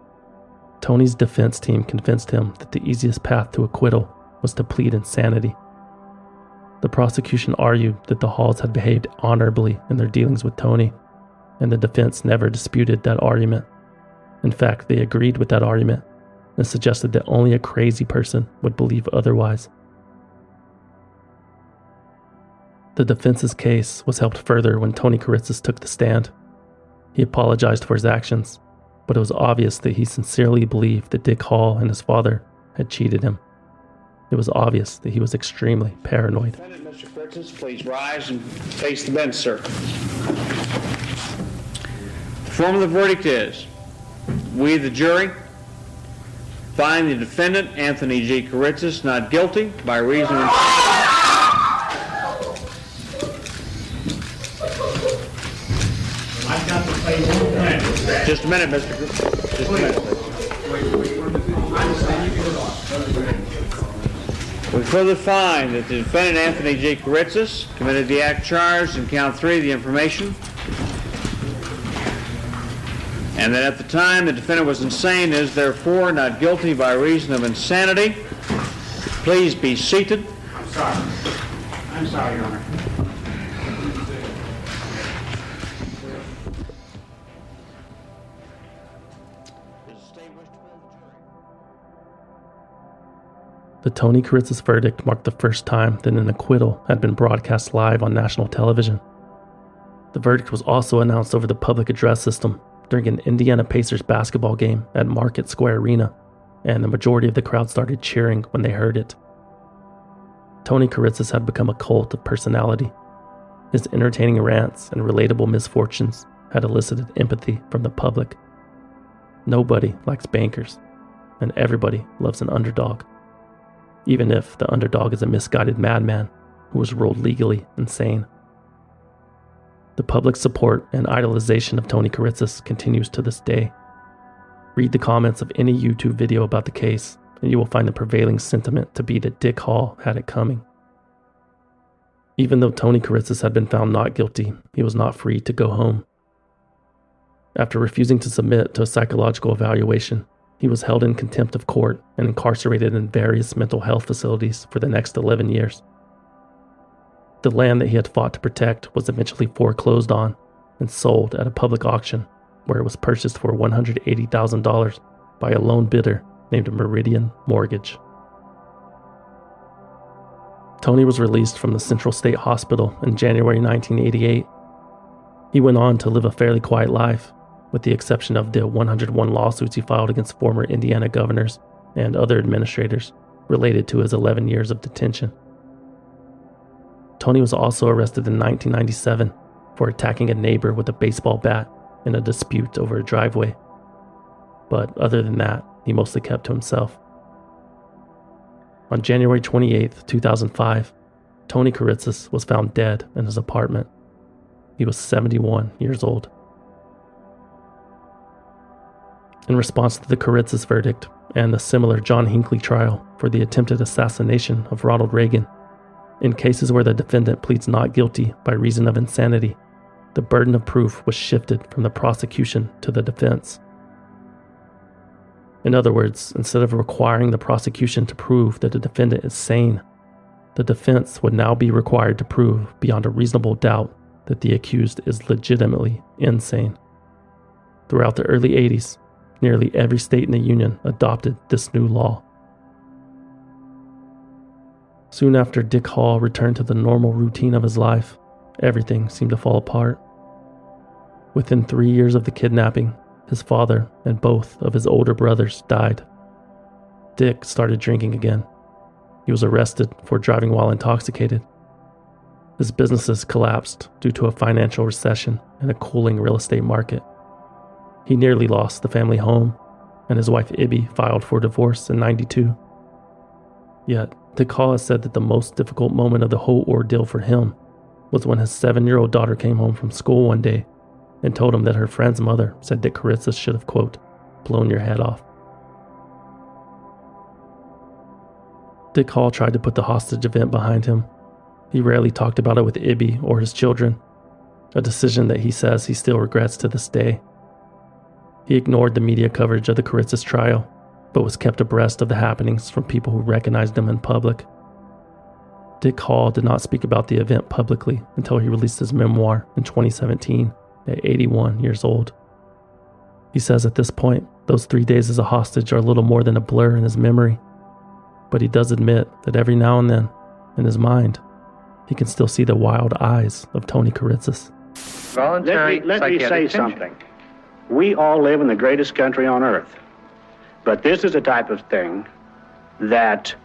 Tony's defense team convinced him that the easiest path to acquittal was to plead insanity. The prosecution argued that the Halls had behaved honorably in their dealings with Tony, and the defense never disputed that argument. In fact, they agreed with that argument and suggested that only a crazy person would believe otherwise. The defense's case was helped further when Tony Kiritsis took the stand. He apologized for his actions, but it was obvious that he sincerely believed that Dick Hall and his father had cheated him. It was obvious that he was extremely paranoid. Mr. Kiritsis, please rise and face the bench, sir. The form of the verdict is, we, the jury, find the defendant, Anthony G. Kiritsis, not guilty by reason of... I've got to play one minute. Just a minute, Mr. Kiritsis. Just a minute, please. We further find that the defendant, Anthony G. Kiritsis, committed the act charged in count 3 of the information, and that at the time the defendant was insane, is therefore not guilty by reason of insanity. Please be seated. I'm sorry, Your Honor. The Tony Kiritsis verdict marked the first time that an acquittal had been broadcast live on national television. The verdict was also announced over the public address system during an Indiana Pacers basketball game at Market Square Arena, and the majority of the crowd started cheering when they heard it. Tony Kiritsis had become a cult of personality. His entertaining rants and relatable misfortunes had elicited empathy from the public. Nobody likes bankers, and everybody loves an underdog, even if the underdog is a misguided madman who was ruled legally insane. The public support and idolization of Tony Kiritsis continues to this day. Read the comments of any YouTube video about the case, and you will find the prevailing sentiment to be that Dick Hall had it coming. Even though Tony Kiritsis had been found not guilty, he was not free to go home. After refusing to submit to a psychological evaluation, he was held in contempt of court and incarcerated in various mental health facilities for the next 11 years. The land that he had fought to protect was eventually foreclosed on and sold at a public auction, where it was purchased for $180,000 by a lone bidder named Meridian Mortgage. Tony was released from the Central State Hospital in January 1988. He went on to live a fairly quiet life, with the exception of the 101 lawsuits he filed against former Indiana governors and other administrators related to his 11 years of detention. Tony was also arrested in 1997 for attacking a neighbor with a baseball bat in a dispute over a driveway. But other than that, he mostly kept to himself. On January 28, 2005, Tony Kiritsis was found dead in his apartment. He was 71 years old. In response to the Kiritsis verdict and the similar John Hinckley trial for the attempted assassination of Ronald Reagan, in cases where the defendant pleads not guilty by reason of insanity, the burden of proof was shifted from the prosecution to the defense. In other words, instead of requiring the prosecution to prove that the defendant is sane, the defense would now be required to prove beyond a reasonable doubt that the accused is legitimately insane. Throughout the early 80s, nearly every state in the Union adopted this new law. Soon after Dick Hall returned to the normal routine of his life, everything seemed to fall apart. Within 3 years of the kidnapping, his father and both of his older brothers died. Dick started drinking again. He was arrested for driving while intoxicated. His businesses collapsed due to a financial recession and a cooling real estate market. He nearly lost the family home, and his wife Ibby filed for divorce in '92. Yet, Dick Hall has said that the most difficult moment of the whole ordeal for him was when his 7-year-old daughter came home from school one day and told him that her friend's mother said Dick Kiritsis should have, quote, blown your head off. Dick Hall tried to put the hostage event behind him. He rarely talked about it with Ibby or his children, a decision that he says he still regrets to this day. He ignored the media coverage of the Kiritsis trial, but was kept abreast of the happenings from people who recognized him in public. Dick Hall did not speak about the event publicly until he released his memoir in 2017 at 81 years old. He says at this point, those 3 days as a hostage are little more than a blur in his memory, but he does admit that every now and then, in his mind, he can still see the wild eyes of Tony Kiritsis. Let me say something. We all live in the greatest country on earth. But this is a type of thing that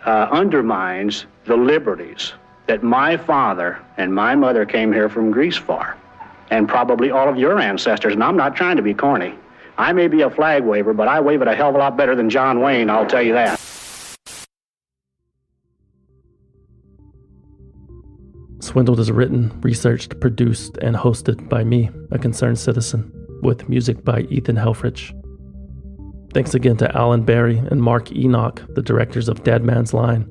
undermines the liberties that my father and my mother came here from Greece for, and probably all of your ancestors. And I'm not trying to be corny. I may be a flag waver, but I wave it a hell of a lot better than John Wayne, I'll tell you that. Swindled is written, researched, produced, and hosted by me, a concerned citizen, with music by Ethan Helfrich. Thanks again to Alan Barry and Mark Enoch, the directors of Dead Man's Line.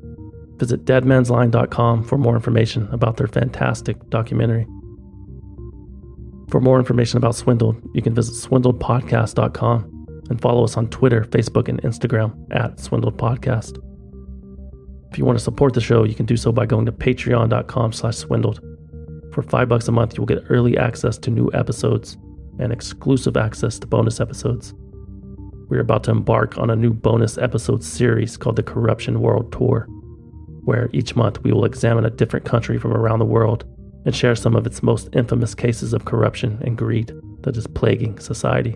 Visit deadmansline.com for more information about their fantastic documentary. For more information about Swindled, you can visit swindledpodcast.com and follow us on Twitter, Facebook, and Instagram at Swindled Podcast. If you want to support the show, you can do so by going to patreon.com/swindled. For $5 a month, you'll get early access to new episodes and exclusive access to bonus episodes. We're about to embark on a new bonus episode series called the Corruption World Tour, where each month we will examine a different country from around the world and share some of its most infamous cases of corruption and greed that is plaguing society.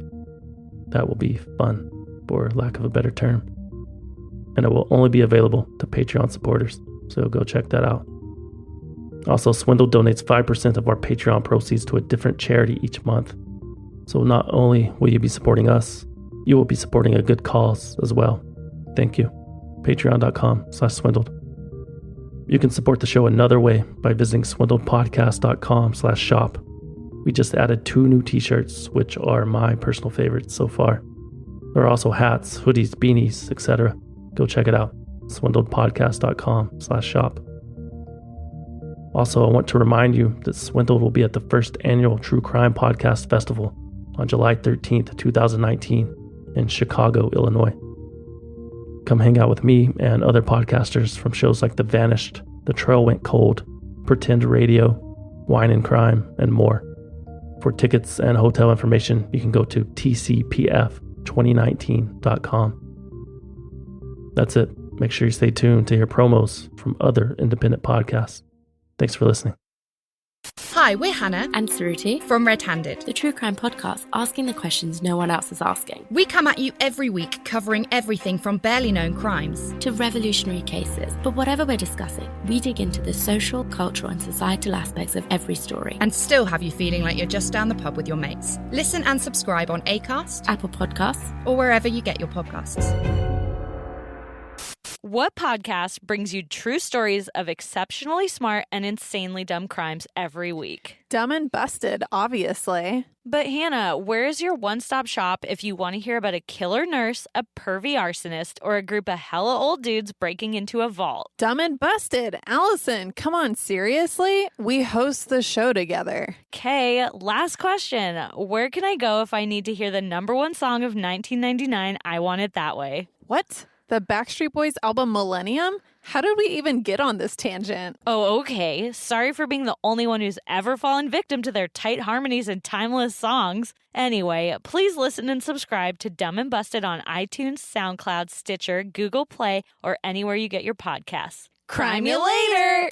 That will be fun, for lack of a better term. And it will only be available to Patreon supporters, so go check that out. Also, Swindle donates 5% of our Patreon proceeds to a different charity each month. So not only will you be supporting us, you will be supporting a good cause as well. Thank you. Patreon.com/swindled. You can support the show another way by visiting swindledpodcast.com/shop. We just added 2 new t-shirts, which are my personal favorites so far. There are also hats, hoodies, beanies, etc. Go check it out. swindledpodcast.com/shop. Also, I want to remind you that Swindled will be at the first annual True Crime Podcast Festival on July 13th, 2019 in Chicago, Illinois. Come hang out with me and other podcasters from shows like The Vanished, The Trail Went Cold, Pretend Radio, Wine and Crime, and more. For tickets and hotel information, you can go to tcpf2019.com. That's it. Make sure you stay tuned to hear promos from other independent podcasts. Thanks for listening. Hi, we're Hannah and Suruti from Red Handed, the true crime podcast asking the questions no one else is asking. We come at you every week covering everything from barely known crimes to revolutionary cases. But whatever we're discussing, we dig into the social, cultural and societal aspects of every story. And still have you feeling like you're just down the pub with your mates. Listen and subscribe on Acast, Apple Podcasts, or wherever you get your podcasts. What podcast brings you true stories of exceptionally smart and insanely dumb crimes every week? Dumb and Busted, obviously. But Hannah, where's your one-stop shop if you want to hear about a killer nurse, a pervy arsonist, or a group of hella old dudes breaking into a vault? Dumb and Busted. Allison, come on, seriously? We host the show together. Okay, last question. Where can I go if I need to hear the #1 song of 1999, I Want It That Way? What? The Backstreet Boys album Millennium? How did we even get on this tangent? Oh, okay. Sorry for being the only one who's ever fallen victim to their tight harmonies and timeless songs. Anyway, please listen and subscribe to Dumb and Busted on iTunes, SoundCloud, Stitcher, Google Play, or anywhere you get your podcasts. Crime you later!